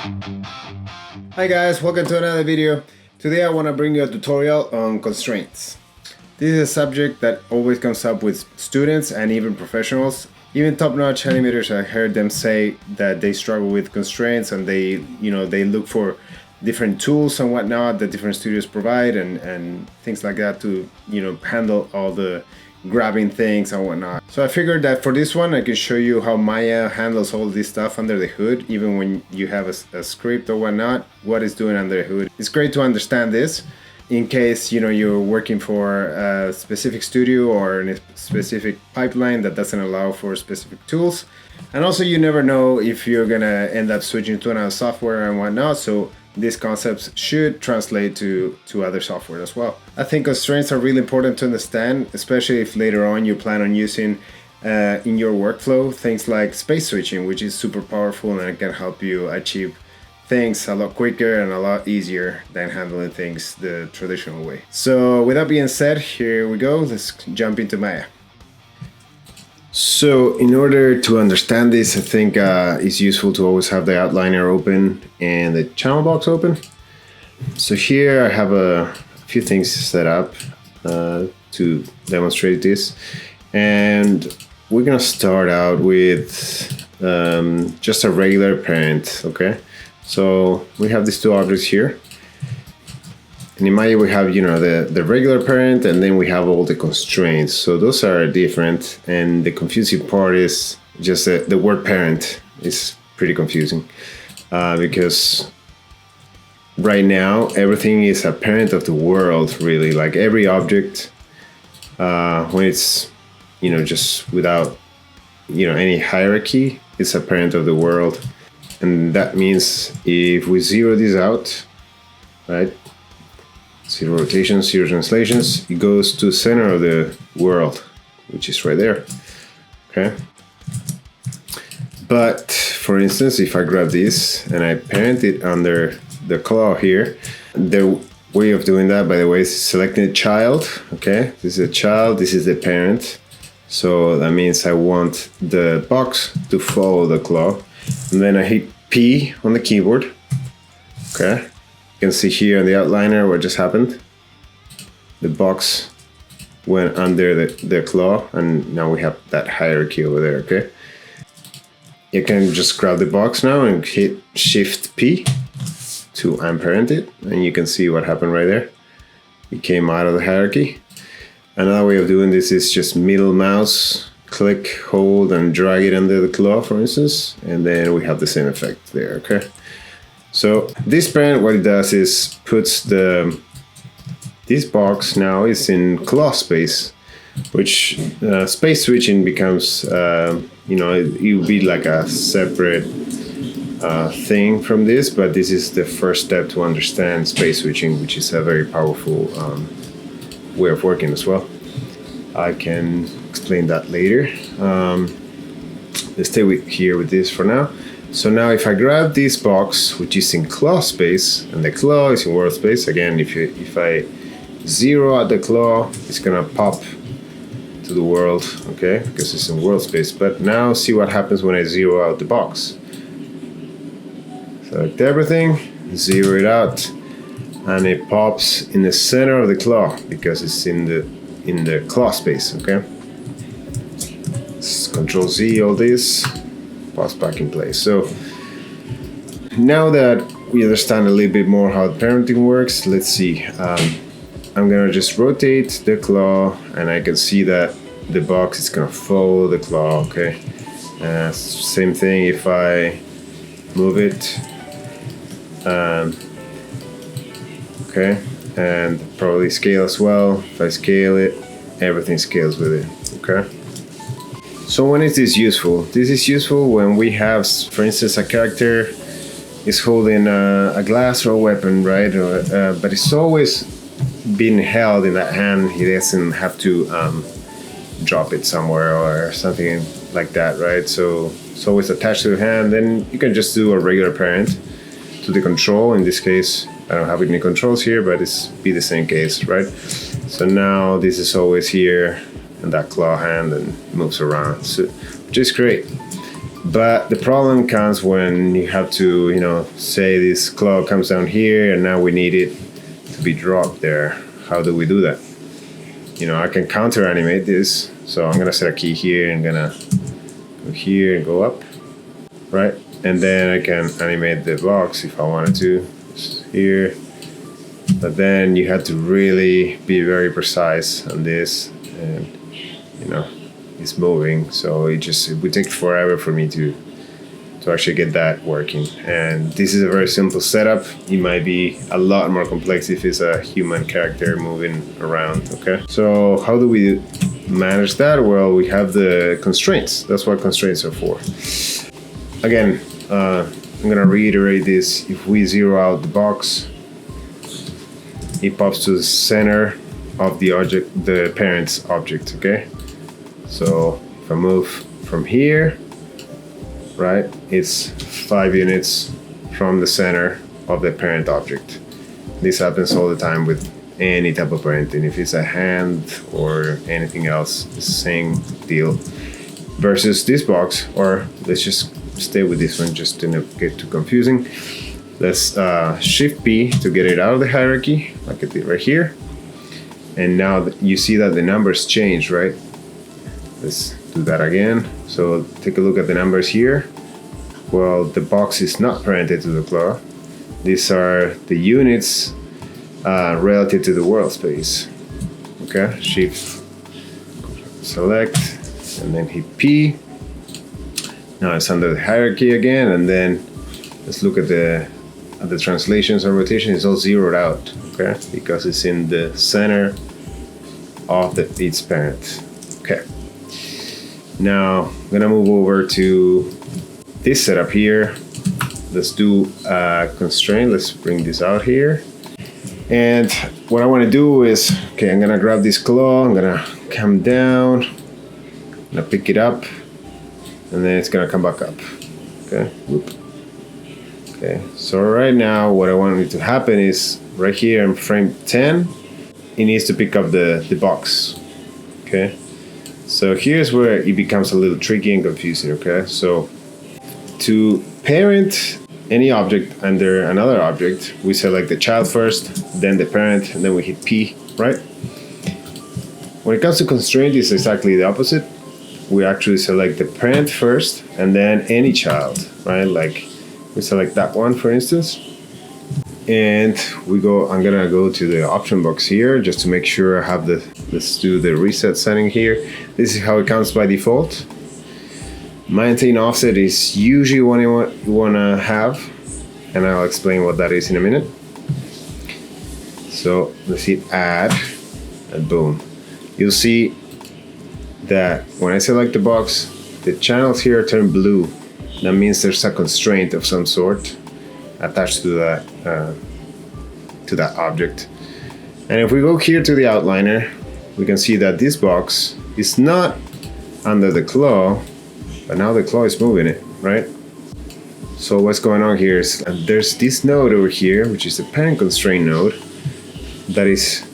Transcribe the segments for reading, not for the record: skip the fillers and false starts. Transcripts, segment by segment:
Hi guys, welcome to another video. Today I want to bring you a tutorial on constraints. This is a subject that always comes up with students and even professionals. Even top-notch animators, I heard them say that they struggle with constraints and they look for different tools and whatnot that different studios provide and things like that to, handle all the grabbing things and whatnot. So I figured that for this one I can show you how Maya handles all this stuff under the hood, even when you have a script or whatnot, what it's doing under the hood. It's great to understand this in case you're working for a specific studio or in a specific pipeline that doesn't allow for specific tools. And also you never know if you're gonna end up switching to another software and whatnot, so these concepts should translate to other software as well. I think constraints are really important to understand, especially if later on you plan on using in your workflow things like space switching, which is super powerful and it can help you achieve things a lot quicker and a lot easier than handling things the traditional way. So with that being said, here we go. Let's jump into Maya. So in order to understand this, I think it's useful to always have the outliner open and the channel box open. So here I have a few things set up to demonstrate this. And we're gonna start out with just a regular parent, okay? So we have these two objects here. And in Maya we have, the regular parent, and then we have all the constraints. So those are different, and the confusing part is just the word parent is pretty confusing because right now everything is a parent of the world, really. Like every object, when it's, just without, any hierarchy, it's a parent of the world. And that means if we zero this out, right? Zero rotation, zero translations, it goes to center of the world, which is right there, okay? But for instance, if I grab this and I parent it under the claw here, the way of doing that, by the way, is selecting a child, okay? This is a child, this is the parent. So that means I want the box to follow the claw. And then I hit P on the keyboard, okay? You can see here in the outliner what just happened. The box went under the claw, and now we have that hierarchy over there, okay? You can just grab the box now and hit Shift P to unparent it, and you can see what happened right there. It came out of the hierarchy. Another way of doing this is just middle mouse, click, hold, and drag it under the claw, for instance, and then we have the same effect there, okay? So this parent, what it does is puts this box now is in claw space, which space switching becomes, it will be like a separate thing from this, but this is the first step to understand space switching, which is a very powerful way of working as well. I can explain that later. Let's stay here with this for now. So now if I grab this box, which is in claw space, and the claw is in world space, again, if I zero out the claw, it's gonna pop to the world, okay, because it's in world space. But now see what happens when I zero out the box. Select everything, zero it out, and it pops in the center of the claw because it's in the claw space, okay? Let's Control Z all this. Pops back in place. So now that we understand a little bit more how parenting works, let's see. I'm gonna just rotate the claw, and I can see that the box is gonna follow the claw, okay? Same thing if I move it, okay? And probably scale as well. If I scale it, everything scales with it, okay? So when is this useful? This is useful when we have, for instance, a character is holding a glass or a weapon, right? But it's always been held in that hand. He doesn't have to drop it somewhere or something like that, right? So it's always attached to the hand. Then you can just do a regular parent to the control. In this case, I don't have any controls here, but it's be the same case, right? So now this is always here, and that claw hand and moves around, so, which is great. But the problem comes when you have to, say this claw comes down here and now we need it to be dropped there. How do we do that? I can counter animate this. So I'm gonna set a key here. I'm gonna go here and go up, right? And then I can animate the box if I wanted to, just here. But then you have to really be very precise on this, and it's moving, so it would take forever for me to actually get that working. And this is a very simple setup. It might be a lot more complex if it's a human character moving around. Okay, so how do we manage that? Well, we have the constraints. That's what constraints are for. Again, I'm gonna reiterate this. If we zero out the box, it pops to the center of the object, the parent's object. Okay, so if I move from here, right, it's 5 units from the center of the parent object. This happens all the time with any type of parenting. If it's a hand or anything else, it's the same deal. Versus this box, or let's just stay with this one just to not get too confusing. Let's Shift P to get it out of the hierarchy, like it did right here. And now you see that the numbers change, right? Let's do that again. So take a look at the numbers here. Well, the box is not parented to the claw. These are the units relative to the world space. Okay, Shift, select, and then hit P. Now it's under the hierarchy again, and then let's look at the translations and rotation. It's all zeroed out, okay, because it's in the center of its parent. Okay. Now I'm gonna move over to this setup here. Let's do a constraint. Let's bring this out here. And what I want to do is, okay, I'm gonna grab this claw. I'm gonna come down. I'm gonna pick it up, and then it's gonna come back up. Okay. Whoop. Okay. So right now, what I want it to happen is right here in frame 10, it needs to pick up the box. Okay. So here's where it becomes a little tricky and confusing, okay? So to parent any object under another object, we select the child first, then the parent, and then we hit P, right? When it comes to constraint, it's exactly the opposite. We actually select the parent first, and then any child, right? Like we select that one, for instance. And I'm gonna go to the option box here just to make sure I have let's do the reset setting here. This is how it counts by default. Maintain offset is usually what you wanna have, and I'll explain what that is in a minute. So let's hit add, and boom. You'll see that when I select the box, the channels here turn blue. That means there's a constraint of some sort attached to that object. And if we go here to the outliner, we can see that this box is not under the claw, but now the claw is moving it, right? So what's going on here is there's this node over here, which is the parent constraint node, that is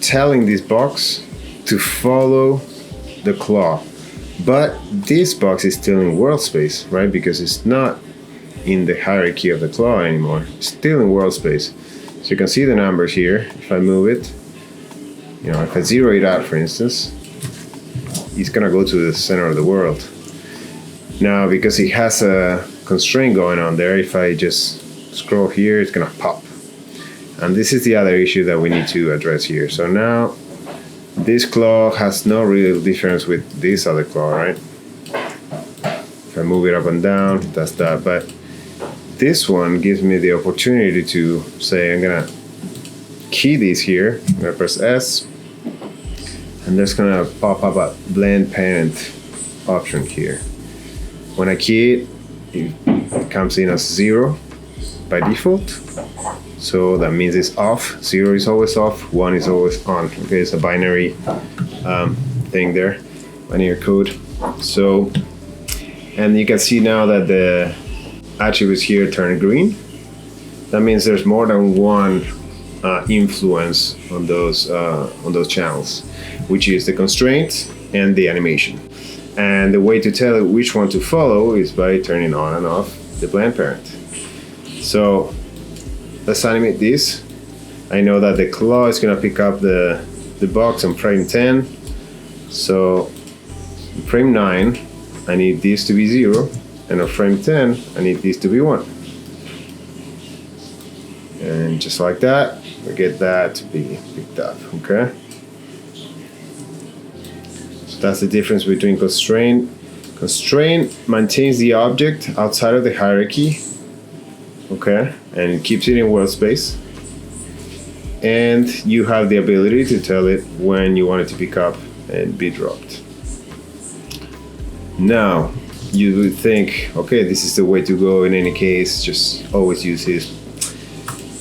telling this box to follow the claw. But this box is still in world space, right? Because it's not in the hierarchy of the claw anymore. It's still in world space. So you can see the numbers here. If I move it, if I zero it out, for instance, it's gonna go to the center of the world. Now, because it has a constraint going on there, if I just scroll here, it's gonna pop. And this is the other issue that we need to address here. So now, this claw has no real difference with this other claw, right? If I move it up and down, that's that. But this one gives me the opportunity to say, I'm gonna key these here. I'm gonna press S, and there's gonna pop up a blend parent option here. When I key it, it comes in as 0 by default. So that means it's off. 0 is always off, 1 is always on. Okay, it's a binary thing there, binary code. So, and you can see now that the attributes here turn green. That means there's more than one influence on those channels, which is the constraint and the animation. And the way to tell it which one to follow is by turning on and off the blend parent. So let's animate this. I know that the claw is gonna pick up the box on frame 10. So in frame 9, I need this to be 0, and on frame 10, I need this to be 1. And just like that, we get that to be picked up, okay? So that's the difference between constraint. Constraint maintains the object outside of the hierarchy, okay? And it keeps it in world space. And you have the ability to tell it when you want it to pick up and be dropped. Now, you would think, okay, this is the way to go in any case, just always use this.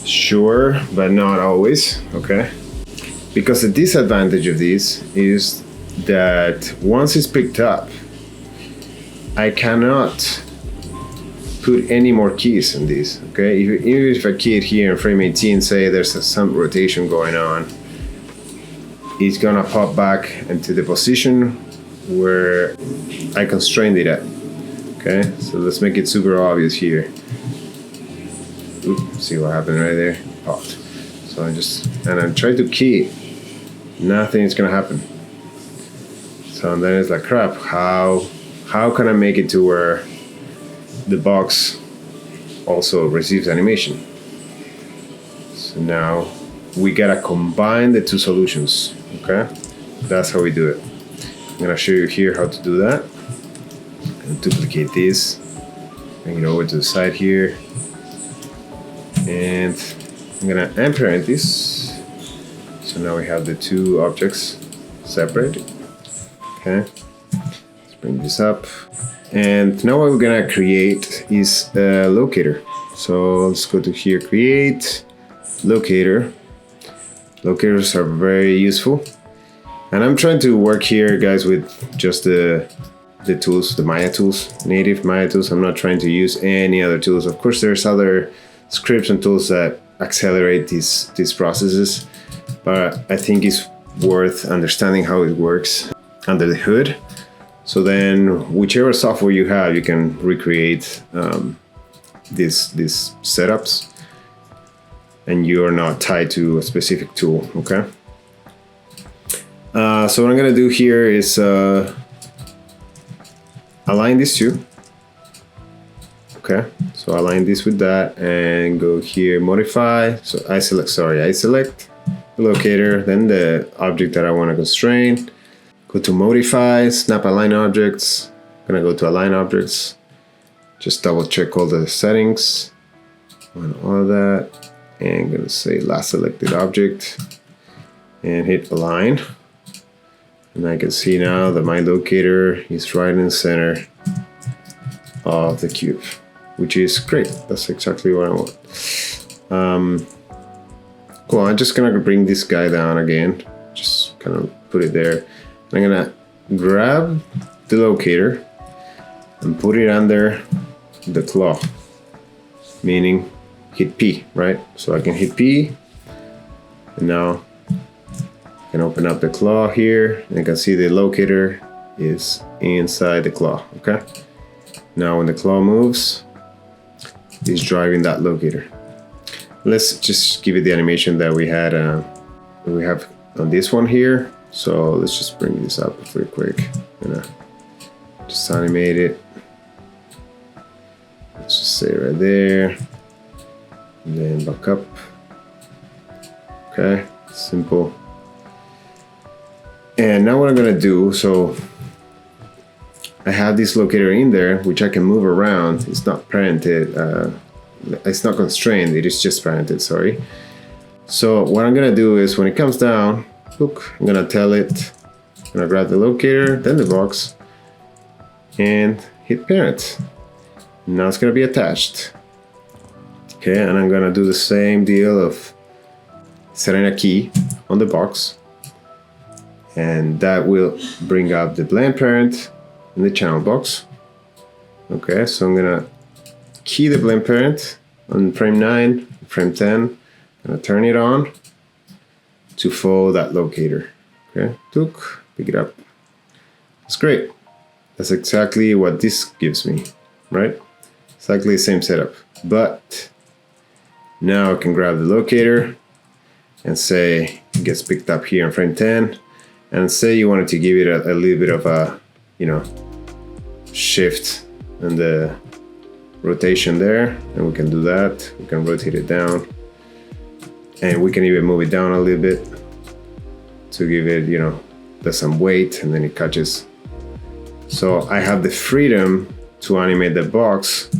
Sure, but not always, okay? Because the disadvantage of this is that once it's picked up, I cannot put any more keys in this, okay? Even if a kid here in frame 18 say there's some rotation going on, it's gonna pop back into the position where I constrained it at, okay? So let's make it super obvious here. Oops, see what happened right there? Popped. So I try to key it. Nothing is gonna happen. So then it's like, crap, how can I make it to where the box also receives animation? So now we gotta combine the two solutions, okay? That's how we do it. I'm gonna show you here how to do that. And duplicate this, bring it over to the side here. And I'm gonna unparent this. So now we have the two objects separated. Okay, let's bring this up. And now what we're gonna create is a locator. So let's go to here, create locator. Locators are very useful. And I'm trying to work here, guys, with just the tools, the Maya tools, native Maya tools. I'm not trying to use any other tools. Of course, there's other scripts and tools that accelerate these processes, but I think it's worth understanding how it works under the hood. So then whichever software you have, you can recreate these setups, and you are not tied to a specific tool, okay? So what I'm gonna do here is align these two. Okay, so align this with that and go here, modify. So I select the locator, then the object that I want to constrain. Go to modify, snap align objects. I'm gonna go to align objects. Just double check all the settings on all of that. And I'm gonna say last selected object and hit align. And I can see now that my locator is right in the center of the cube, which is great. That's exactly what I want. Cool, I'm just gonna bring this guy down again. Just kind of put it there. I'm gonna grab the locator and put it under the claw, meaning hit P, right? So I can hit P, and now I can open up the claw here, and I can see the locator is inside the claw, okay? Now when the claw moves, it's driving that locator. Let's just give it the animation that we had, we have on this one here. So let's just bring this up real quick. Just animate it. Let's just say right there. And then back up. Okay, simple. And now what I'm gonna do, so I have this locator in there, which I can move around. It's not parented, it's not constrained, it is just parented, sorry. So what I'm gonna do is when it comes down, look, I'm gonna tell it, I'm gonna grab the locator, then the box, and hit parent. Now it's gonna be attached. Okay, and I'm gonna do the same deal of setting a key on the box, and that will bring up the blend parent in the channel box. Okay, so I'm gonna key the blend parent on frame 9, frame 10. I'm gonna turn it on to follow that locator. Okay, pick it up. That's great. That's exactly what this gives me, right? Exactly the same setup. But now I can grab the locator and say it gets picked up here in frame 10, and say you wanted to give it a little bit of a, you know, shift in the rotation there, and we can do that. We can rotate it down, and we can even move it down a little bit to give it, you know, there's some weight, and then it catches. So I have the freedom to animate the box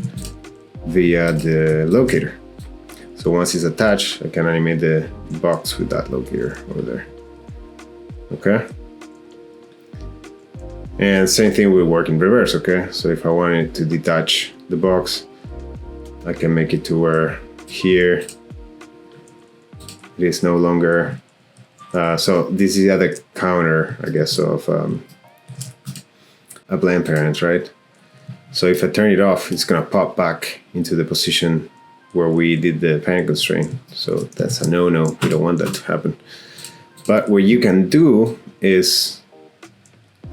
via the locator. So once it's attached, I can animate the box with that locator over there. Okay. And same thing will work in reverse, okay? So if I wanted to detach the box, I can make it to where here it is no longer. So this is the other counter, I guess, of a blend parent, right? So if I turn it off, it's gonna pop back into the position where we did the parent constraint. So that's a no-no, we don't want that to happen. But what you can do is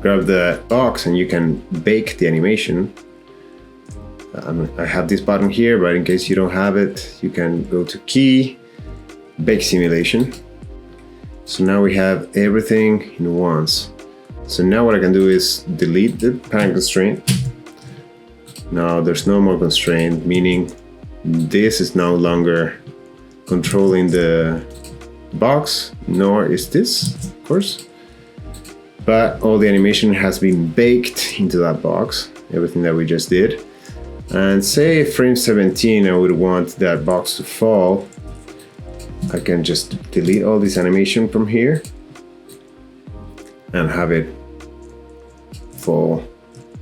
grab the box and you can bake the animation. I have this button here, but in case you don't have it, you can go to Key, Bake Simulation. So now we have everything in once. So now what I can do is delete the parent constraint. Now there's no more constraint, meaning this is no longer controlling the box, nor is this, of course. But all the animation has been baked into that box, everything that we just did. And say frame 17, I would want that box to fall. I can just delete all this animation from here and have it fall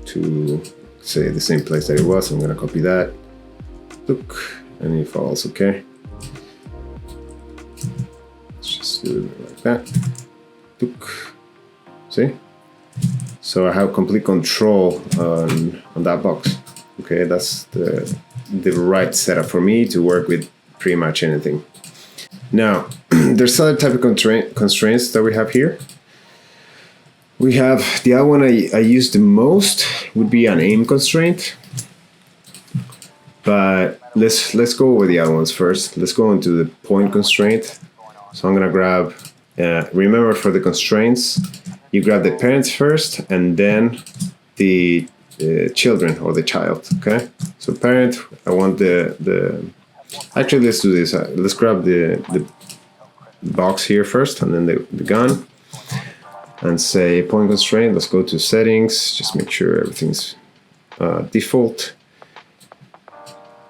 to, say, the same place that it was. I'm gonna copy that, look, and it falls, okay? Let's just do it like that, look, see? So I have complete control on that box, okay? That's the right setup for me to work with pretty much anything. Now, there's other type of constraints that we have here. We have the other one I use the most would be an aim constraint. But let's go over the other ones first. Let's go into the point constraint. So I'm gonna grab, remember for the constraints, you grab the parents first and then the children or the child, okay? So parent, I want actually let's do this. Let's grab the box here first and then the gun. And say point constraint, let's go to settings, just make sure everything's default.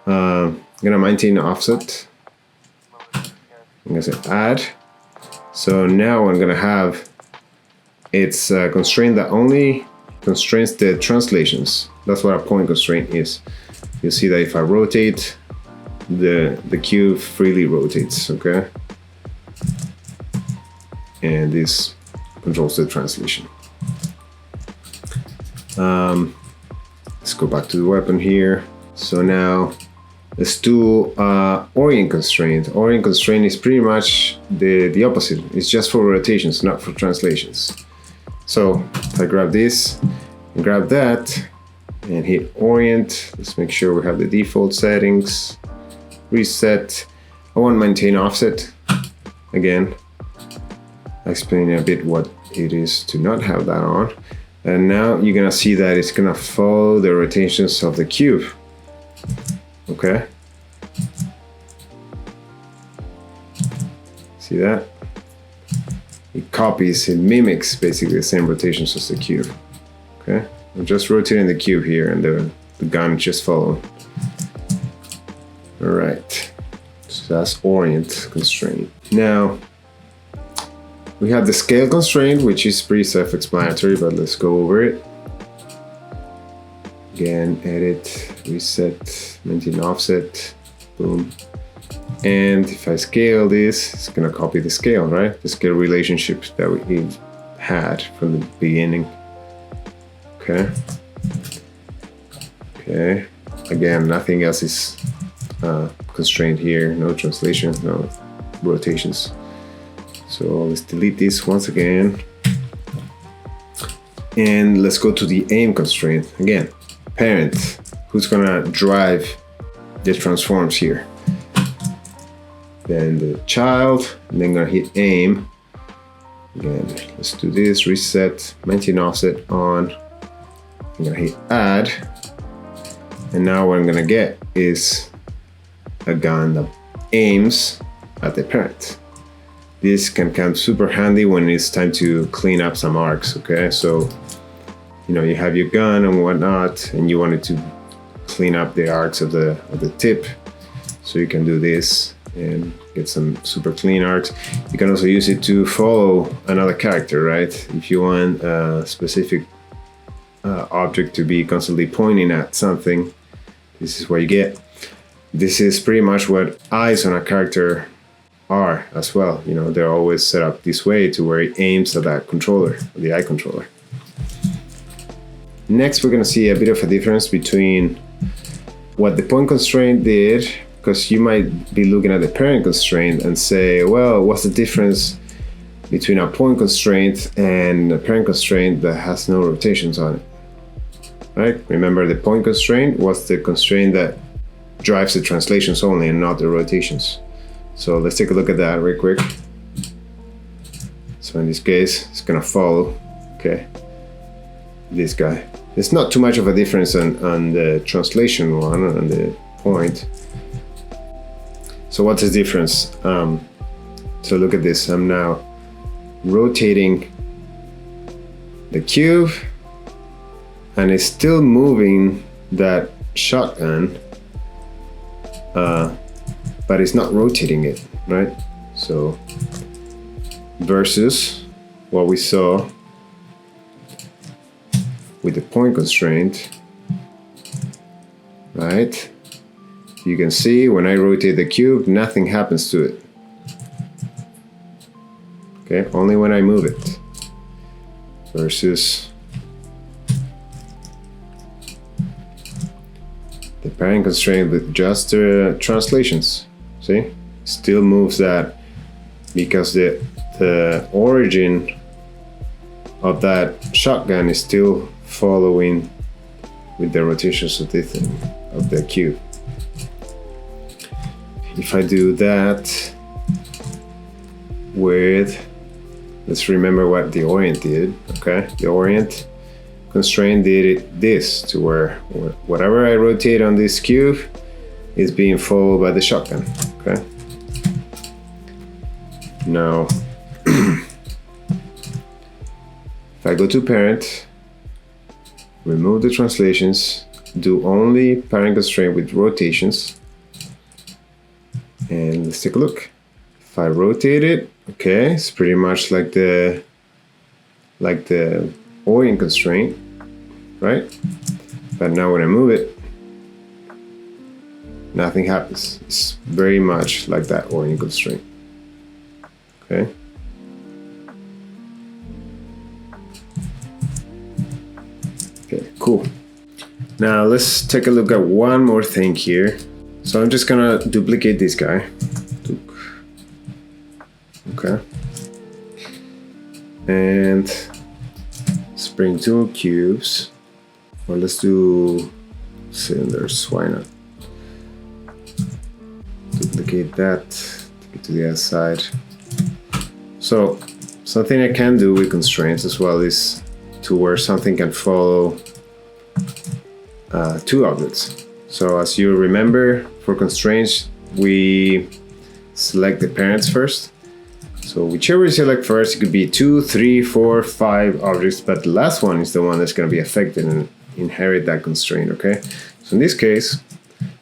I'm gonna maintain offset. I'm gonna say add. So now I'm gonna have, it's a constraint that only constrains the translations. That's what a point constraint is. You'll see that if I rotate, the cube freely rotates, okay? And this controls the translation. Let's go back to the weapon here. So now let's do orient constraint. Orient constraint is pretty much the opposite. It's just for rotations, not for translations. So if I grab this and grab that and hit orient, let's make sure we have the default settings, reset. I want to maintain offset. Again, I'll explain a bit what it is to not have that on. And now you're gonna see that it's gonna follow the rotations of the cube. Okay? See that? It copies, it mimics basically the same rotations as the cube. Okay? I'm just rotating the cube here and the gun just following. Alright. So that's orient constraint. Now, we have the scale constraint, which is pretty self-explanatory, but let's go over it. Again, edit, reset, maintain offset, boom. And if I scale this, it's gonna copy the scale, right? The scale relationship that we had from the beginning. Okay. Okay. Again, nothing else is constrained here. No translation, no rotations. So let's delete this once again. And let's go to the aim constraint. Again, parent, who's gonna drive the transforms here. Then the child, and then gonna hit aim. Again, let's do this, reset, maintain offset on. I'm gonna hit add. And now what I'm gonna get is a gun that aims at the parent. This can come super handy when it's time to clean up some arcs, okay? So, you know, you have your gun and whatnot, and you wanted to clean up the arcs of the tip. So you can do this and get some super clean arcs. You can also use it to follow another character, right? If you want a specific object to be constantly pointing at something, this is what you get. This is pretty much what eyes on a character are as well. You know, they're always set up this way to where it aims at that controller, the eye controller. Next, we're going to see a bit of a difference between what the point constraint did, because you might be looking at the parent constraint and say, well, what's the difference between a point constraint and a parent constraint that has no rotations on it, right? Remember, the point constraint was the constraint that drives the translations only and not the rotations. So let's take a look at that real quick. So in this case, it's gonna follow, okay, this guy. There's not too much of a difference on the translation one, on the point. So what's the difference? So look at this, I'm now rotating the cube and it's still moving that shotgun, but it's not rotating it, right? So versus what we saw with the point constraint, right? You can see when I rotate the cube, nothing happens to it. Okay, only when I move it. Versus the parent constraint with just the translations. See, still moves that because the origin of that shotgun is still following with the rotations of the thing, of the cube. If I do that with, let's remember what the orient did, okay? The orient constraint did this to where whatever I rotate on this cube is being followed by the shotgun, okay? Now, if I go to parent, remove the translations, do only parent constraint with rotations, and let's take a look. If I rotate it, okay, it's pretty much like the orient constraint, right? But now when I move it, nothing happens. It's very much like that orient constraint. Okay. Okay, cool. Now let's take a look at one more thing here. So I'm just gonna duplicate this guy. Okay. And let's bring two cubes. Or let's do cylinders, why not? Duplicate that, take it to the other side. So something I can do with constraints as well is to where something can follow two objects. So as you remember, for constraints, we select the parents first. So whichever you select first, it could be 2, 3, 4, 5 objects, but the last one is the one that's going to be affected and inherit that constraint, okay? So in this case,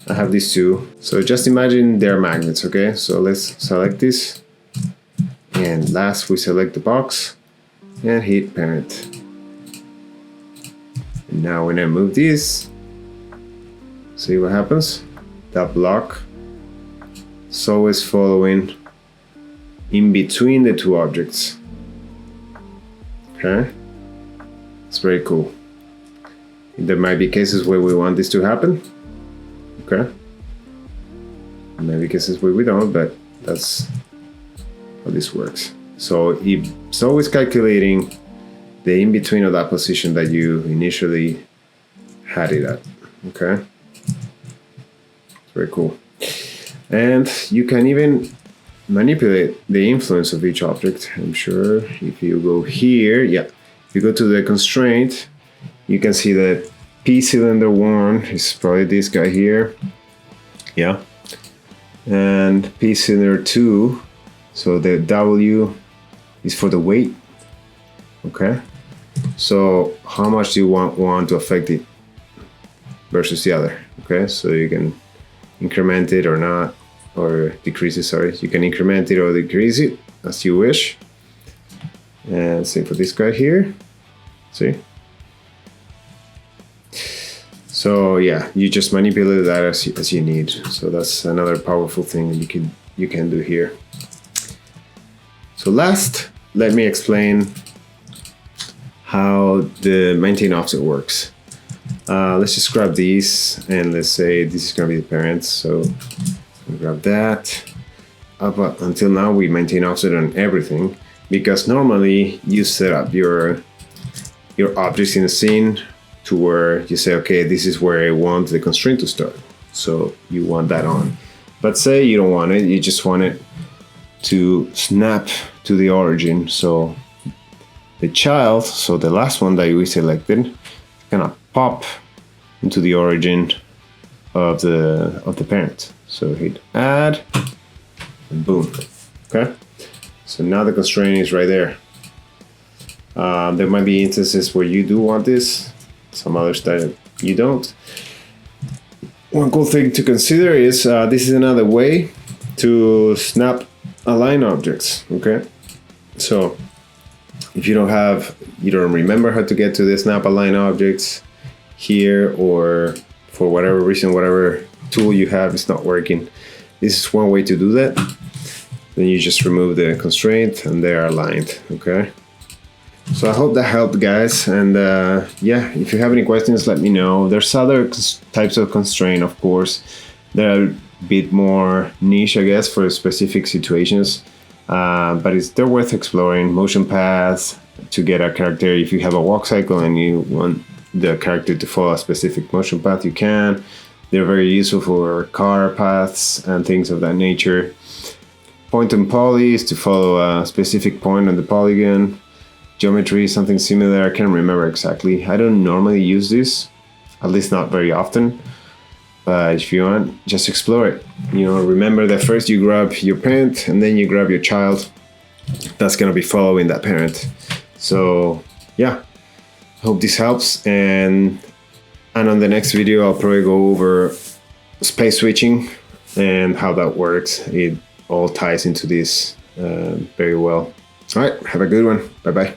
I have these two. So just imagine they're magnets, okay? So let's select this. And last, we select the box and hit parent. And now when I move this, see what happens? That block is always following in between the two objects. Okay? It's very cool. There might be cases where we want this to happen. Okay? Maybe cases where we don't, but that's how this works. So it's always calculating the in-between of that position that you initially had it at. Okay, very cool. And you can even manipulate the influence of each object. I'm sure if you go here, yeah, if you go to the constraint, you can see that P cylinder 1 is probably this guy here, yeah, and P cylinder 2, so the W is for the weight. Okay, so how much do you want one to affect it versus the other? Okay, so you can increment it or not, or decrease it, sorry. You can increment it or decrease it as you wish. And same for this guy here, see? So yeah, you just manipulate that as you need. So that's another powerful thing you can do here. So last, let me explain how the maintain offset works. Let's just grab these, and let's say this is going to be the parent. So grab that. Up until now, we maintain offset on everything, because normally you set up your objects in a scene to where you say, okay, this is where I want the constraint to start. So you want that on. But say you don't want it, you just want it to snap to the origin. So the child, so the last one that we selected, is gonna pop into the origin of the parent. So hit add, and boom. Okay. So now the constraint is right there. There might be instances where you do want this, some others that you don't. One cool thing to consider is this is another way to snap align objects. Okay. So if you don't remember how to get to the snap align objects here, or for whatever reason, whatever tool you have is not working, this is one way to do that. Then you just remove the constraint and they are aligned. Okay. So I hope that helped, guys. And yeah, if you have any questions, let me know. There's other types of constraint, of course. They're a bit more niche, I guess, for specific situations. But they're worth exploring. Motion paths to get a character. If you have a walk cycle and you want the character to follow a specific motion path, you can. They're very useful for car paths and things of that nature. Point and poly is to follow a specific point on the polygon. Geometry, something similar. I can't remember exactly. I don't normally use this, at least not very often. But if you want, just explore it. You know, remember that first you grab your parent and then you grab your child. That's gonna be following that parent. So yeah, hope this helps. And on the next video, I'll probably go over space switching and how that works. It all ties into this very well. All right, have a good one. Bye-bye.